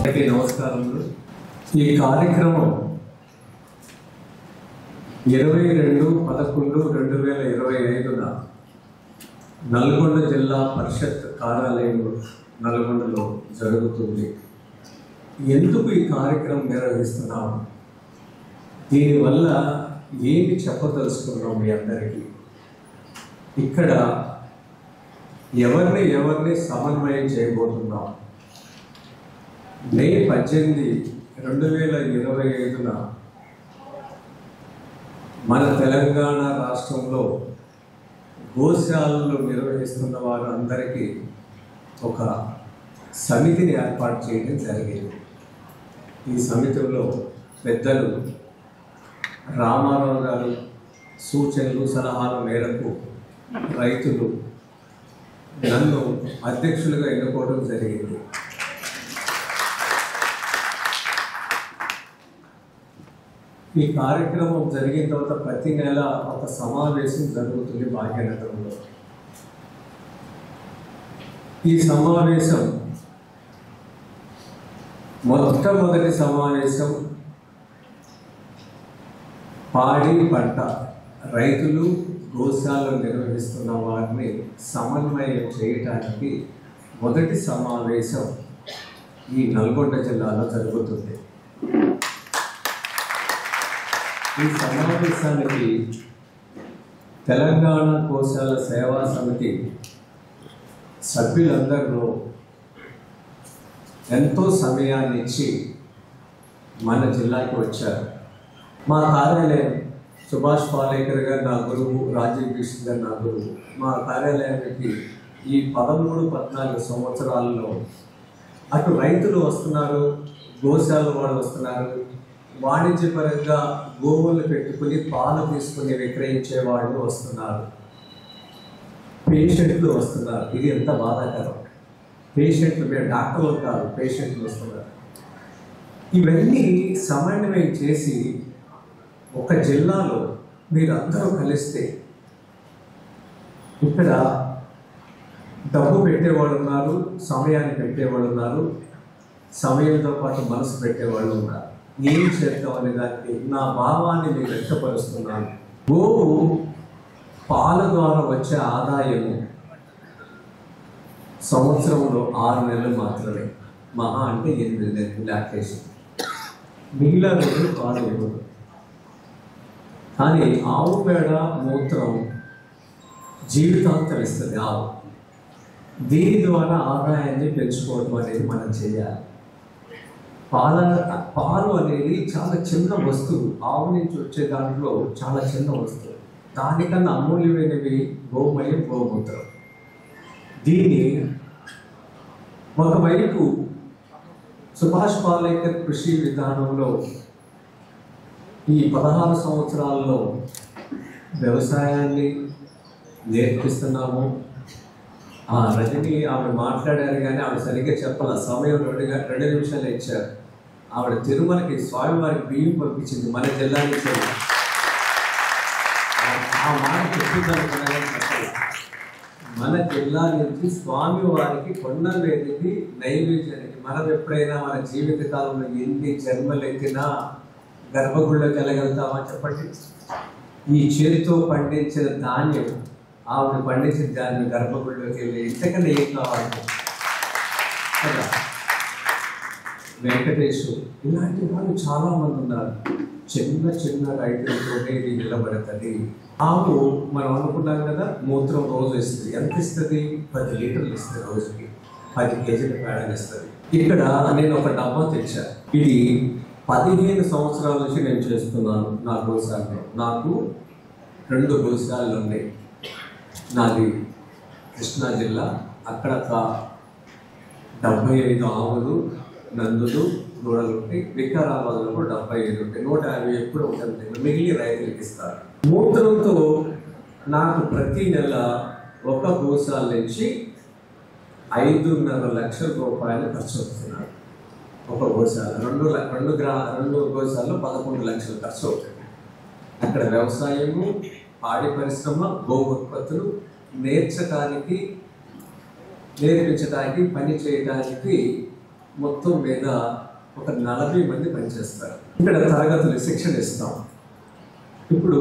అందరికీ నమస్కారములు. ఈ కార్యక్రమం 22/11/2025 నల్గొండ జిల్లా పరిషత్ కార్యాలయం నల్గొండలో జరుగుతుంది. ఎందుకు ఈ కార్యక్రమం నిర్వహిస్తున్నాము, దీనివల్ల ఏమి చెప్పదలుచుకున్నాం మీ అందరికీ, ఇక్కడ ఎవరిని సమన్వయం చేయబోతున్నాం. మే 18, 2025 మన తెలంగాణ రాష్ట్రంలో గోశాలలు నిర్వహిస్తున్న వారు అందరికీ ఒక సమితిని ఏర్పాటు చేయడం జరిగింది. ఈ సమితిలో పెద్దలు రామారావు గారు సూచనలు సలహాల మేరకు రైతులు నన్ను అధ్యక్షులుగా ఎన్నుకోవడం జరిగింది. ఈ కార్యక్రమం జరిగిన తర్వాత ప్రతి నెల ఒక సమావేశం జరుగుతుంది భాగ్యనగరంలో. ఈ సమావేశం మొట్టమొదటి సమావేశం పాడి పంట రైతులు గోశాలను నిర్వహిస్తున్న వారిని సమన్వయం చేయడానికి మొదటి సమావేశం ఈ నల్గొండ జిల్లాలో జరుగుతుంది. ఈ సమావేశానికి తెలంగాణ గోశాల సేవా సమితి సభ్యులందరూ ఎంతో సమయాన్ని ఇచ్చి మన జిల్లాకి వచ్చారు. మా కార్యాలయం సుభాష్ పాలేకర్ గారు నా గురువు, రాజీవ్ కృష్ణ గారు నా గురువు. మా కార్యాలయానికి ఈ 13-14 సంవత్సరాల్లో అటు రైతులు వస్తున్నారు, గోశాల వాళ్ళు వస్తున్నారు, వాణిజ్యపరంగా గోవులు పెట్టుకుని పాలు తీసుకుని విక్రయించే వాళ్ళు వస్తున్నారు, పేషెంట్లు వస్తున్నారు. ఇది ఎంత బాధాకరం. పేషెంట్లు, మీరు డాక్టర్లు కాదు, పేషెంట్లు వస్తున్నారు. ఇవన్నీ సమన్వయం చేసి ఒక జిల్లాలో మీరందరూ కలిస్తే ఇక్కడ డబ్బు పెట్టేవాళ్ళు ఉన్నారు, సమయాన్ని పెట్టేవాళ్ళు ఉన్నారు, సమయంతో పాటు మనసు పెట్టేవాళ్ళు ఉన్నారు. ఏం చేద్దాం అనే దానికి నా భావాన్ని నేను వ్యక్తపరుస్తున్నాను. గోవు పాల ద్వారా వచ్చే ఆదాయము సంవత్సరంలో 6 నెలలు మాత్రమే, మహా అంటే 8 నెలలు లాక్టేషన్, మిగిలిన రోజులు పాలు ఇవ్వదు. కానీ ఆవు పేడ మూత్రం జీవితాంతం ఇస్తుంది ఆవు. దీని ద్వారా ఆదాయాన్ని పెంచుకోవడం అనేది మనం చేయాలి. పాలు అనేది చాలా చిన్న వస్తువు, ఆవు నుంచి వచ్చే దాంట్లో చాలా చిన్న వస్తువు. దానికన్నా అమూల్యమైనవి గోమయం, గోమూత్రం. దీన్ని ఒకవైపు సుభాష్ పాలేకర్ కృషి విధానంలో ఈ 16 సంవత్సరాల్లో వ్యవసాయాన్ని నేర్పిస్తున్నాము. రజని ఆవిడ మాట్లాడారు కానీ ఆవిడ సరిగ్గా చెప్పాల, సమయం 2 నిమిషాలు ఇచ్చారు. ఆవిడ తిరుమలకి స్వామివారికి బియ్యం పంపించింది మన జిల్లా నుంచి. ఆ మాట చెప్పిందనుకున్నాను చెప్పాలి. మన జిల్లా నుంచి స్వామివారికి కొండల మీదకి నైవేద్యానికి మనం ఎప్పుడైనా మన జీవిత కాలంలో ఎన్ని జన్మలు ఎత్తినా గర్భగుడిలోకి వెళ్ళగలుగుతామా చెప్పండి. ఈ చేతితో పండించిన ధాన్యం, ఆవిడ పండించిన ధాన్యం గర్భగుడిలోకి వెళ్ళి ఇంతకన్నా ఏం కావాలి కదా. వెంకటేశ్వరు ఇలాంటి వాళ్ళు చాలామంది ఉన్నారు. చిన్న చిన్న రైతులతోనే ఇది నిలబడుతుంది. ఆవు మనం అనుకున్నాం కదా, మూత్రం రోజు ఇస్తుంది. ఎంత ఇస్తుంది? 10 లీటర్లు ఇస్తుంది రోజుకి. 10 కేజీల పేడలు ఇస్తుంది. ఇక్కడ నేను ఒక డబ్బా తెచ్చాను. ఇది 15 సంవత్సరాల నుంచి నేను చేస్తున్నాను నా గోశాలలో. నాకు 2 గోశాలలు ఉన్నాయి. నాది కృష్ణా జిల్లా. అక్కడ 75 ఆవులు, నందులు, దూడలు ఉంటాయి. వికారాబాద్లో కూడా 75 ఉంటాయి. 150 ఎప్పుడు ఉంటుంది. మిగిలిన రైతులకు ఇస్తారు. మూత్రంతో నాకు ప్రతి నెల ఒక గోశాల నుంచి 5.5 లక్షల రూపాయలు ఖర్చు అవుతున్నాడు. ఒక గోశాల 2 గోశాలలో 11 లక్షలు ఖర్చు అవుతుంది. అక్కడ వ్యవసాయము, పాడి పరిశ్రమ, గో ఉత్పత్తులు నేర్పించడానికి, పని చేయడానికి మొత్తం మీద ఒక 40 మంది పనిచేస్తారు. ఇక్కడ తరగతులు శిక్షణ ఇస్తాం. ఇప్పుడు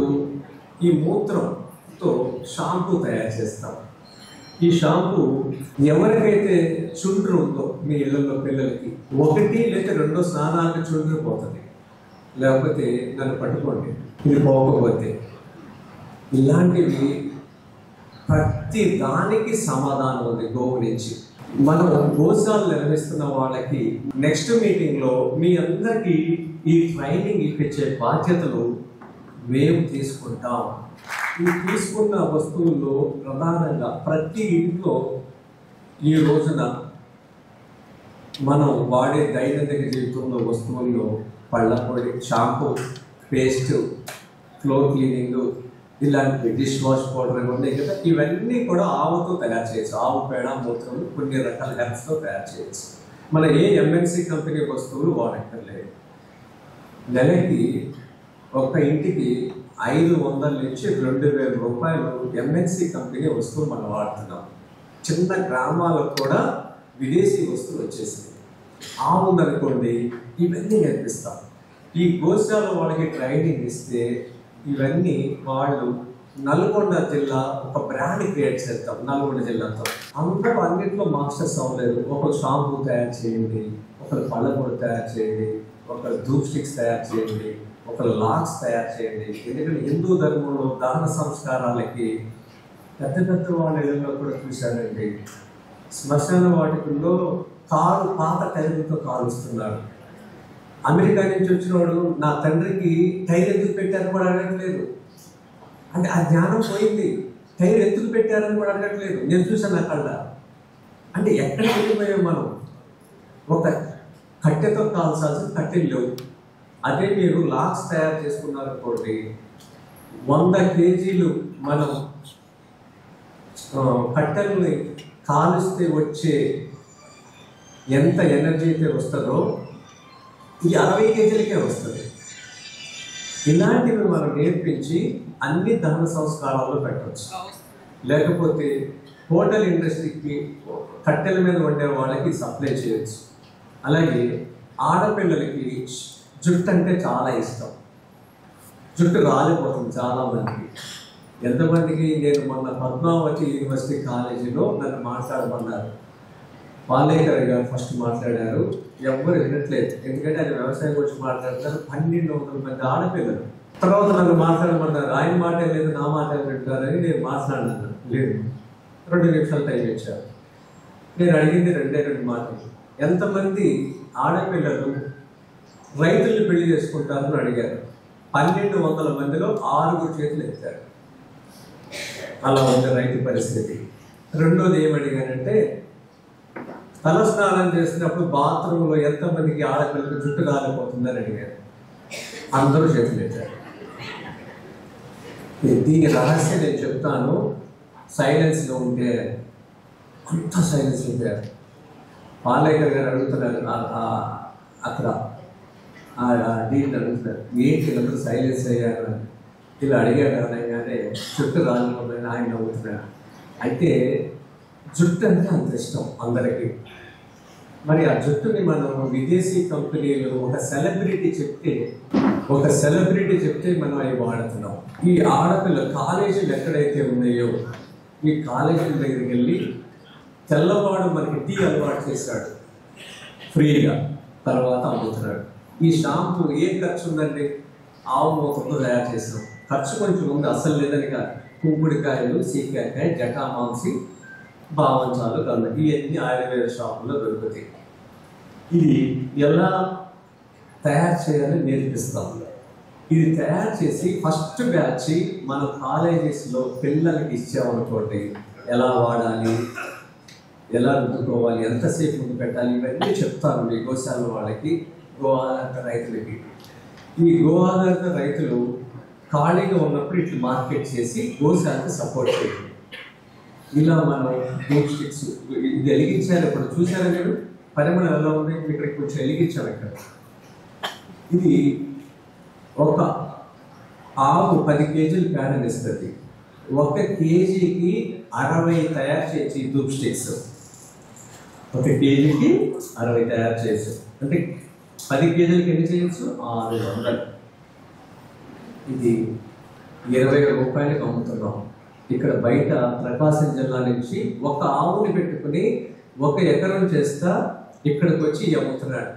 ఈ మూత్రంతో షాంపూ తయారు చేస్తాం. ఈ షాంపూ ఎవరికైతే చుండ్రు ఉందో మీ ఇళ్లలో పిల్లలకి 1 లేదా 2 స్నానాలకు చుండ్రు పోతుంది. లేకపోతే నన్ను పట్టుకోండి, ఇది పోకపోతే. ఇలాంటివి ప్రతి దానికి సమాధానం ఉంది గోవు నుంచి. మనం గోశాలు నిర్వహిస్తున్న వాళ్ళకి నెక్స్ట్ మీటింగ్లో మీ అందరికీ ఈ ట్రైనింగ్ ఇప్పించే బాధ్యతలు మేము తీసుకుంటాం. ఈ తీసుకున్న వస్తువుల్లో ప్రధానంగా ప్రతి ఇంట్లో ఈ రోజున మనం వాడే దైనందిన జీవితంలో వస్తువుల్లో పళ్ళ పొడి, షాంపూ, పేస్ట్, ఫ్లోర్ క్లీనింగ్, ఇలాంటి డిష్ వాష్ పౌడర్ ఉన్నాయి కదా, ఇవన్నీ కూడా ఆవుతో తయారు చేయొచ్చు. ఆవు పేడ, మూత్రం, కొన్ని రకాల హెర్బ్స్తో తయారు చేయొచ్చు. మన ఏ ఎంఎన్సి కంపెనీ వస్తువులు వాడక్కర్లేదు. నెలకి ఒక ఇంటికి 500 నుంచి 2000 రూపాయలు ఎంఎన్సి కంపెనీ వస్తువులు మనం వాడుతున్నాం. చిన్న గ్రామాలకు కూడా విదేశీ వస్తువులు వచ్చేసింది. ఆవు ఉందనుకోండి, ఇవన్నీ నేర్పిస్తాం. ఈ గోశాల వాళ్ళకి ట్రైనింగ్ ఇస్తే ఇవన్నీ వాళ్ళు నల్గొండ జిల్లా ఒక బ్రాండ్ క్రియేట్ చేస్తాం. నల్గొండ జిల్లాతో అందరూ అన్నింటిలో మాస్టర్స్ అవ్వలేదు. ఒకరు షాంపూ తయారు చేయండి, ఒకరు పళ్ళపొడి తయారు చేయండి, ఒకరు ధూప్ స్టిక్స్ తయారు చేయండి, ఒకరు లాక్స్ తయారు చేయండి. ఎందుకంటే హిందూ ధర్మంలో దహన సంస్కారాలకి పెద్ద పెద్ద వాళ్ళ ఇళ్ళలో కూడా చూశానండి, శ్మశాన వాటికల్లో పాత టైర్లతో కాలుస్తున్నారు. అమెరికా నుంచి వచ్చినవాడు నా తండ్రికి టైర్ ఎందుకు పెట్టారని కూడా అడగట్లేదు. అంటే ఆ జ్ఞానం పోయింది. టైర్ ఎందుకు పెట్టారని కూడా అడగట్లేదు. నేను చూసాను నా కళ్ళ. అంటే ఎక్కడికి వెళ్ళిపోయాం మనం? ఒక కట్టెతో కాల్చాల్సిన కట్టెలు లేవు. అదే మీరు లాక్స్ తయారు చేసుకున్నారనుకోండి, 100 కేజీలు మనం కట్టెల్ని కాలుస్తే వచ్చే ఎంత ఎనర్జీ అయితే వస్తుందో ఇది 60 కేజీలకే వస్తుంది. ఇలాంటివి మనం నేర్పించి అన్ని దహన సంస్కారాల్లో పెట్టవచ్చు. లేకపోతే హోటల్ ఇండస్ట్రీకి కట్టెల మీద వండే వాళ్ళకి సప్లై చేయొచ్చు. అలాగే ఆడపిల్లలకి జుట్టు అంటే చాలా ఇష్టం. జుట్టు రాలిపోతుంది చాలామందికి. ఎంతమందికి నేను మొన్న పద్మావతి యూనివర్సిటీ కాలేజీలో నన్ను మాట్లాడమన్నారు. పాలేకర్ గారు ఫస్ట్ మాట్లాడారు. ఎవ్వరు వినట్లేదు, ఎందుకంటే ఆయన వ్యవసాయం గురించి మాట్లాడతారు. 1200 మంది ఆడపిల్లలు. తర్వాత నన్ను మాట్లాడమన్నారు. ఆయన మాట లేదు, నా మాట వింటారని నేను మాట్లాడినాను. లేదు, 2 నిమిషాలు టైం ఇచ్చారు. నేను అడిగింది 2 మాటలు. ఎంతమంది ఆడపిల్లలు రైతుల్ని పెళ్లి చేసుకుంటారని అడిగారు. 1200 మందిలో 6 చేతులు ఎత్తారు. అలా ఉంది రైతు పరిస్థితి. రెండోది ఏమడిగానంటే, తలస్నానం చేసినప్పుడు బాత్రూంలో ఎంతమందికి ఆడపిల్లలకు జుట్టు కాలిపోతుందని అడిగారు. అందరూ చేతులు ఎత్తారు. దీని రహస్యం నేను చెప్తాను. సైలెన్స్లో ఉంటే అంత సైలెన్స్ ఉంటారు. పాలేకర్ గారు అడుగుతున్నారు, అక్కడ డీన్ అడుగుతున్నారు, ఏంటి అందరూ సైలెన్స్ అయ్యారు అని. ఇలా అడిగాడు అనగానే జుట్టు రాలిపోతుందని ఆయన నవ్వుతున్నాడు. అయితే జుట్టు అంటే అంత ఇష్టం అందరికీ. మరి ఆ జుట్టుని మనం విదేశీ కంపెనీలు ఒక సెలబ్రిటీ చెప్తే మనం అవి వాడుతున్నాం. ఈ ఆడపిల్ల కాలేజీలు ఎక్కడైతే ఉన్నాయో ఈ కాలేజీల దగ్గరికి వెళ్ళి తెల్లవాడు మనకి టీ అలవాటు చేశాడు ఫ్రీగా, తర్వాత అమ్ముతున్నాడు. ఈ షాంపూ ఏం ఖర్చు ఉందండి? ఆవు మూత్రంతో తయారు చేసినాం. ఖర్చు కొంచెం ఉంది, అస్సలు లేదని కాదు. కుంకుడికాయలు, సీకాకాయ, జటామాంసి, బావంచాలు, కళ్ళు, ఇవన్నీ ఆయుర్వేద షాపుల్లో దొరుకుతాయి. ఇది ఎలా తయారు చేయాలని నేర్పిస్తాం. ఇది తయారు చేసి ఫస్ట్ బ్యాచ్ మన కాలేజెస్లో పిల్లలకి ఇచ్చామనుకోండి, ఎలా వాడాలి, ఎలా రుద్దుకోవాలి, ఎంతసేపు ముందు పెట్టాలి, ఇవన్నీ చెప్తాను మీ గోశాల వాళ్ళకి, గో ఆధారిత రైతులకి. ఈ గో ఆధారిత రైతులు ఖాళీగా ఉన్నప్పుడు ఇట్లా మార్కెట్ చేసి గోశాలకు సపోర్ట్ చేయాలి. ఇలా మనం ధూప్ స్టిక్స్ ఇది వెలిగించారు. ఇప్పుడు చూసారా మీరు పరిమాణం ఎలా ఉంది? ఇక్కడికి కొంచెం వెలిగించాము. ఇక్కడ ఇది ఒక ఆవు 10 కేజీలు పేడని ఇస్తుంది. 1 కేజీకి 60 తయారు చేసి ధూప్ స్టిక్స్. ఒక కేజీకి 60 తయారు చేయొచ్చు. అంటే 10 కేజీలకి ఎన్ని చేయొచ్చు? 600. ఇది 20 రూపాయలకు అమ్ముతున్నాం. ఇక్కడ బయట ప్రకాశం జిల్లా నుంచి ఒక ఆవుని పెట్టుకుని 1 ఎకరం చేస్తా ఇక్కడికి వచ్చి అమ్ముతున్నాడు.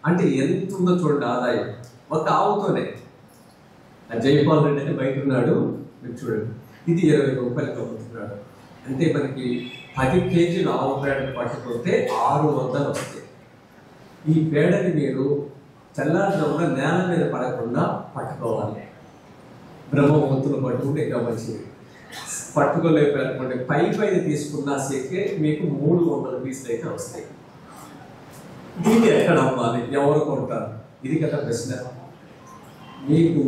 అంటే ఎంత ఉందో చూడండి ఆదాయం ఒక ఆవుతోనే. జైపాల్ రెడ్డి అని బయట ఉన్నాడు, మీరు చూడండి. ఇది 20 రూపాయలకు అమ్ముతున్నాడు. అంటే మనకి 10 కేజీలు ఆవు పేడ పట్టుకుంటే 600 వస్తాయి. ఈ పేడని మీరు తెల్లారుజామున నేల మీద పడకుండా పట్టుకోవాలి. బ్రహ్మవంతులు పట్టుకుంటే ఇంకా మంచిది. పట్టుకోలేకపోతే పైన తీసుకున్నా సేకే మీకు 300 పీసులు అయితే వస్తాయి. దీన్ని ఎక్కడ అమ్మాలి, ఎవరు కొంటారు? ఇది కదా ప్రశ్న. మీకు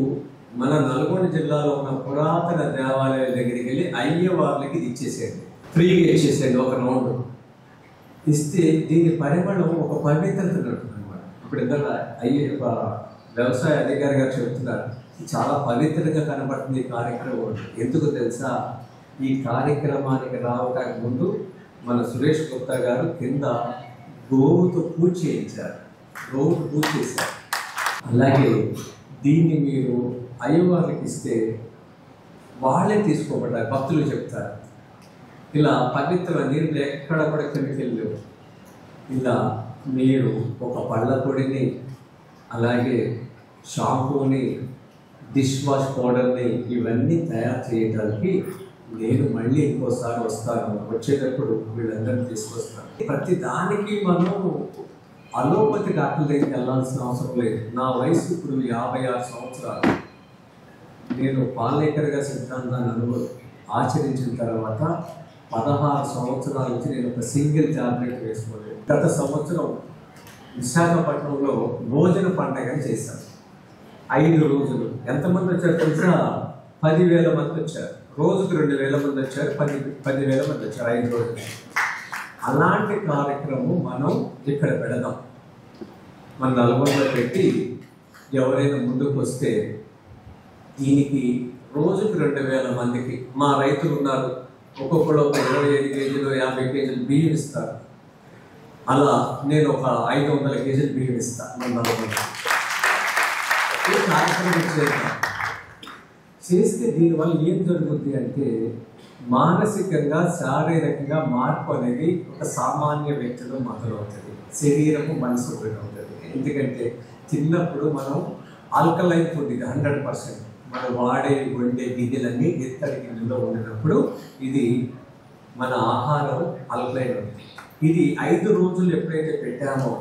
మన నల్గొండ జిల్లాలో ఉన్న పురాతన దేవాలయాల దగ్గరికి వెళ్ళి అయ్యవార్లకి ఇది ఇచ్చేసేయండి, ఫ్రీగా ఇచ్చేసేయండి. ఒక రౌండ్ ఇస్తే దీని పరిమళం ఒక పవిత్రత ఉంటుందన్నమాట. ఇప్పుడు ఇందాక వ్యవసాయ అధికారి గారు చెబుతున్నారు, చాలా పవిత్రంగా కనబడుతుంది ఈ కార్యక్రమం. ఎందుకు తెలుసా? ఈ కార్యక్రమానికి రావడానికి ముందు మన సురేష్ గుప్తా గారు కింద గోవుతో పూజ చేయించారు, గోవుతో పూజ చేశారు. అలాగే దీన్ని మీరు అయ్యవారికి ఇస్తే వాళ్ళే తీసుకోబడ్డారు, భక్తులు చెప్తారు. ఇలా పవిత్ర నీళ్ళు ఎక్కడ కూడా కెమికల్ లేవు. ఇలా మీరు ఒక పళ్ళ పొడిని, అలాగే షాంపూని, డిష్ వాష్ పౌడర్ని ఇవన్నీ తయారు చేయడానికి నేను మళ్ళీ ఇంకోసారి వస్తాను. వచ్చేటప్పుడు వీళ్ళందరినీ తీసుకొస్తాను. ప్రతి దానికి మనం అలోపతి డాక్టర్ దగ్గరికి వెళ్ళాల్సిన అవసరం లేదు. నా వయసు ఇప్పుడు 56 సంవత్సరాలు. నేను పాలేకర్గా సిద్ధాంతాన్ని ఆచరించిన తర్వాత 16 సంవత్సరాల నుంచి నేను ఒక సింగిల్ టాబ్లెట్ వేసుకోలేదు. గత సంవత్సరం విశాఖపట్నంలో భోజన పండగ చేశాను. 5 రోజులు. ఎంతమంది వచ్చారు తెలుసా? 10,000 మంది వచ్చారు. రోజుకు 2,000 మంది వచ్చారు, 10,000 మంది వచ్చారు 5 రోజులు. అలాంటి కార్యక్రమం మనం ఇక్కడ పెడదాం. మన నల్గొండలో పెట్టి ఎవరైనా ముందుకు వస్తే దీనికి రోజుకు 2,000 మందికి మా రైతులు ఉన్నారు, ఒక్కొక్కరు ఒక 25 కేజీలు 50 కేజీలు బియ్యం ఇస్తారు. అలా నేను ఒక 500 కేజీలు బియ్యం ఇస్తాను. మన నల్గొండ ఈ కార్యక్రమం చేస్తే దీనివల్ల ఏం జరుగుతుంది అంటే మానసికంగా శారీరకంగా మార్పు అనేది ఒక సామాన్య వ్యక్తిలో మొదలవుతుంది. శరీరము మనసు ఉంటుంది. ఎందుకంటే చిన్నప్పుడు మనం ఆల్కలైన్ ఫుడ్, ఇది 100% మనం వండే గిన్నెలన్నీ ఇత్తడి గిన్నెలో ఉండినప్పుడు ఇది మన ఆహారం ఆల్కలైన్ ఉంటుంది. ఇది 5 రోజులు ఎప్పుడైతే పెట్టామో,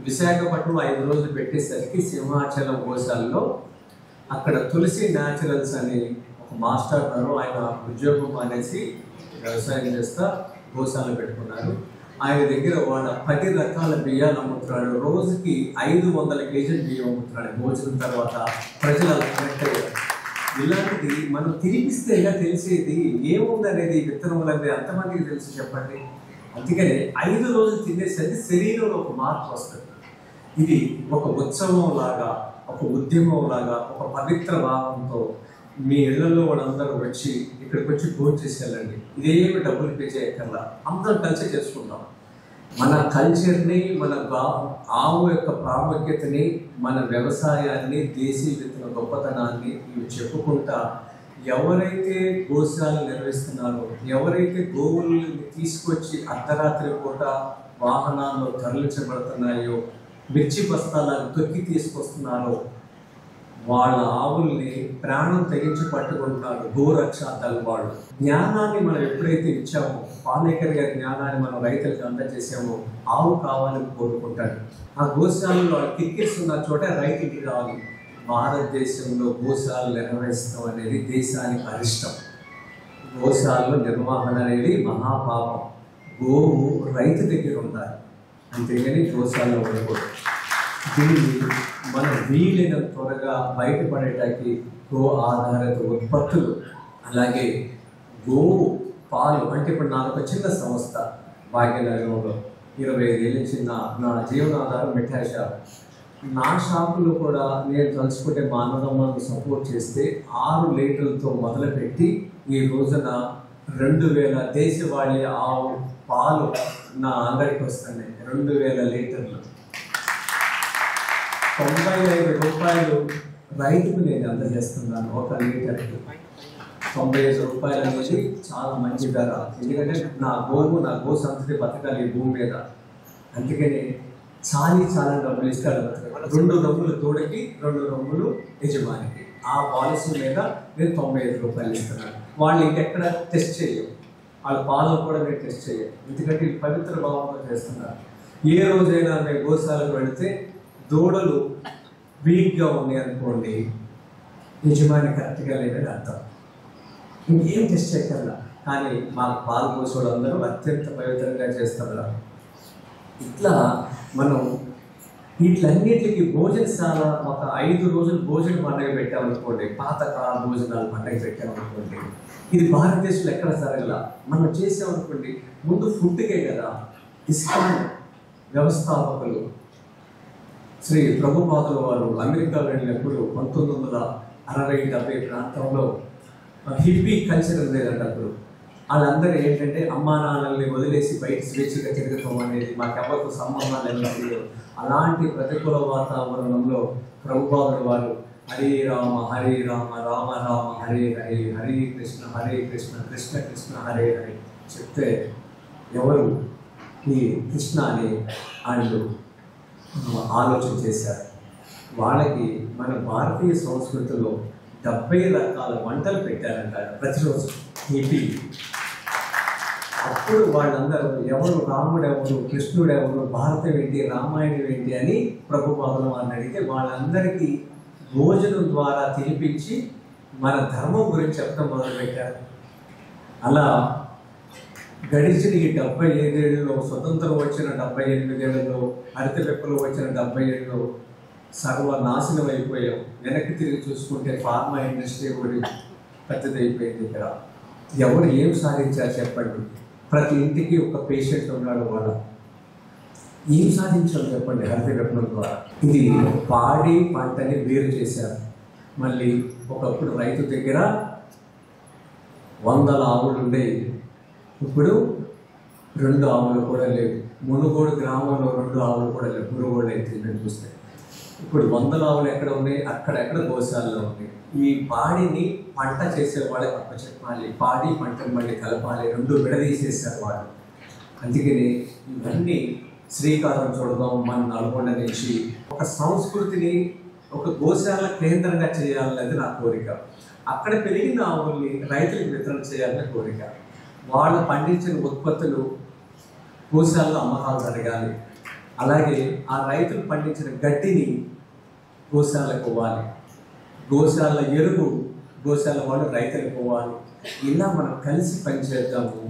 విశాఖపట్నం 5 రోజులు పెట్టేసరికి సింహాచలం గోశాలలో అక్కడ తులసి న్యాచురల్స్ అని ఒక మాస్టర్ ఉన్నారు. ఆయన ఉద్యోగం అనేసి వ్యవసాయం చేస్తా గోశాల పెట్టుకున్నారు. ఆయన దగ్గర వాళ్ళ 10 రకాల బియ్యాలు అమ్ముతున్నాడు. రోజుకి 500 కేజీల బియ్యం అమ్ముతున్నాడు. భోజనం తర్వాత ప్రజలు అలా కనెక్ట్ అయ్యారు. ఇలాంటిది మనం తిరిగిస్తే ఇలా తెలిసేది ఏముందనేది విత్తనములు అనేది అంతమందికి తెలుసు చెప్పండి. అందుకని 5 రోజులు తినేసరికి శరీరంలో ఒక మార్పు వస్తుంది. ఇది ఒక ఉత్సవం లాగా, ఒక ఉద్యమం లాగా, ఒక పవిత్ర భావంతో మీ ఇళ్లలో వాళ్ళందరూ వచ్చి ఇక్కడికి వచ్చి భోజనం చేసి వెళ్ళండి. ఇదేమి డబ్బులు పే చేయక్కర్లా, అందరం కలిసి చేసుకుంటాం. మన కల్చర్ని, మన ఆవు యొక్క ప్రాముఖ్యతని, మన వ్యవసాయాన్ని, దేశీయ విత్తన గొప్పతనాన్ని ఇవి చెప్పుకుంటా ఎవరైతే గోశాలను నిర్వహిస్తున్నారో, ఎవరైతే గోవుల్ని తీసుకొచ్చి అర్ధరాత్రి పూట వాహనాల్లో తరలించబడుతున్నాయో, మిర్చి బస్తాలను తొక్కి తీసుకొస్తున్నారో, వాళ్ళ ఆవుల్ని ప్రాణం తెగించి పట్టుకుంటున్నారు గోరక్షాదాలు వాళ్ళు. జ్ఞానాన్ని మనం ఎప్పుడైతే ఇచ్చామో, పాలేకర్ గారి జ్ఞానాన్ని మనం రైతులకు అందజేసామో, ఆవు కావాలని కోరుకుంటాడు. ఆ గోశాలలో టికెట్స్ ఉన్న చోట రైతుకి కావాలి. భారతదేశంలో గోశాలను నిర్వహిస్తాం అనేది దేశానికి అరిష్టం. గోశాలలో నిర్వహణ అనేది మహాపాపం. గోవు రైతు దగ్గర ఉండాలి, అంతేగాని గోశాలలో ఉండకూడదు. దీన్ని మనం వీలైన త్వరగా బయటపడేటానికి గో ఆధారిత ఉత్పత్తులు, అలాగే గోవు పాలు. అంటే ఇప్పుడు నాకు ఒక చిన్న సంస్థ భాగ్యనగరంలో 25 ఏళ్ళ నుంచి నా జీవనాధారం మిఠాయి షాప్. నా షాపులో కూడా నేను తలుచుకుంటే మా అన్నదమ్ములను సపోర్ట్ చేస్తే 6 లీటర్లతో మొదలుపెట్టి ఈ రోజున 2,000 దేశవాళీ ఆవు పాలు నా అందరికి వస్తున్నాయి 2000 లీటర్లు. 95 రూపాయలు రైతుకు నేను అందజేస్తున్నాను ఒక లీటర్కి. 95 రూపాయలు అనేది చాలా మంచి ధర. ఎందుకంటే నా గో సంతతి బతకాలి ఈ భూమి మీద. అందుకని చాలా డబ్బులు ఇస్తాడు. 2 రొమ్ములు తోడికి 2 రొమ్ములు యజమానికి. ఆ పాలసీ మీద నేను 95 రూపాయలు ఇస్తున్నాను. వాళ్ళు ఇంకెక్కడ టెస్ట్ చేయరు, వాళ్ళ పాలను కూడా నేను టెస్ట్ చేయను. ఎందుకంటే ఇది పవిత్ర భావంతో చేస్తున్నారు. ఏ రోజైనా మేము గోశాలకు వెళితే దూడలు వీక్గా ఉన్నాయి అనుకోండి, యజమాని కరెక్ట్గా లేదని అర్థం. ఇంకేం టెస్ట్ చేయగలరా, కానీ మాకు పాలు పోసేవాళ్ళు అందరూ అత్యంత పవిత్రంగా చేస్తున్నారు. ఇట్లా మనం వీటిలన్నిటికీ భోజనశాల ఒక 5 రోజులు భోజన పండుగ పెట్టామనుకోండి, పాతకాల భోజనాలు పండుగ పెట్టామనుకోండి, ఇది భారతదేశంలో ఎక్కడ జరగల. మనం చేసామనుకోండి, ముందు ఫుడ్కే కదా. ఇస్కాన్ వ్యవస్థాపకులు శ్రీ ప్రభుపాదుల వారు అమెరికా వెళ్ళినప్పుడు 1960-70 ప్రాంతంలో హిప్పీ కల్చర్ ఉండేదంట. అప్పుడు వాళ్ళందరూ ఏంటంటే అమ్మా నాన్నల్ని వదిలేసి బయట స్వేచ్ఛగా తిరుగుతాం అనేది, మాకెవరికి సంబంధాలు ఏమీ. అలాంటి ప్రతికూల వాతావరణంలో ప్రభుపాదుల వారు హరే రామ రామ రామ హరే హరే, హరే కృష్ణ కృష్ణ కృష్ణ హరే హరే చెప్తే ఎవరు ఈ కృష్ణ అని వాళ్ళు ఆలోచన చేశారు. వాళ్ళకి మన భారతీయ సంస్కృతిలో 70 రకాల వంటలు పెట్టారంట ప్రతిరోజు హిప్పీ. అప్పుడు వాళ్ళందరూ ఎవరు రాముడు ఎవరు, కృష్ణుడు ఎవరు, భారతం ఏంటి, రామాయణం ఏంటి అని ప్రభుపాదుల వారిని అడిగితే వాళ్ళందరికీ భోజనం ద్వారా తినిపించి మన ధర్మం గురించి చెప్పడం మొదలుపెట్టారు. అలా గడిచిన ఈ 75 ఏళ్ళలో, స్వతంత్రం వచ్చిన 78 ఏళ్ళలో, హరిత విప్లవం వచ్చిన 70 ఏళ్ళలో సర్వనాశనం అయిపోయాం. వెనక్కి తిరిగి చూసుకుంటే ఫార్మా ఇండస్ట్రీ కూడా పెద్దదైపోయింది. ఇక్కడ ఎవరు ఏం సాధించారు చెప్పండి? ప్రతి ఇంటికి ఒక పేషెంట్ ఉన్నాడు. వాళ్ళ ఏం సాధించారు చెప్పండి హరిత విప్లవం ద్వారా? ఇది పాడి పంటని వేరు చేశారు. మళ్ళీ ఒకప్పుడు రైతు దగ్గర 100 ఆవులు ఉండేవి, ఇప్పుడు 2 ఆవులు కూడా లేవు. మునుగోడు గ్రామంలో 2 ఆవులు కూడా లేవు. మునుగోడు అయితే మేము చూస్తే ఇప్పుడు 100 ఆవులు ఎక్కడ ఉన్నాయి, అక్కడెక్కడ గోశాలలో ఉన్నాయి. ఈ పాడిని పంట చేసే వాళ్ళకి అప్పచెప్పాలి, పాడి పంటను మళ్ళీ కలపాలి, 2 విడదీసేసారు వాళ్ళు. అందుకని ఇవన్నీ శ్రీకారం చూడదాం మన నల్గొండ నుంచి. ఒక సంస్కృతిని ఒక గోశాల కేంద్రంగా చేయాలనేది నా కోరిక. అక్కడ పెరిగిన ఆవుల్ని రైతులకు వితరణ చేయాలనే కోరిక. వాళ్ళు పండించిన ఉత్పత్తులు గోశాలలో అమ్మకాలు జరగాలి. అలాగే ఆ రైతులు పండించిన గడ్డిని గోశాలకు ఇవ్వాలి. గోశాల ఎరువు గోశాల వాళ్ళు రైతులకు ఇవ్వాలి. ఇలా మనం కలిసి పనిచేద్దాము.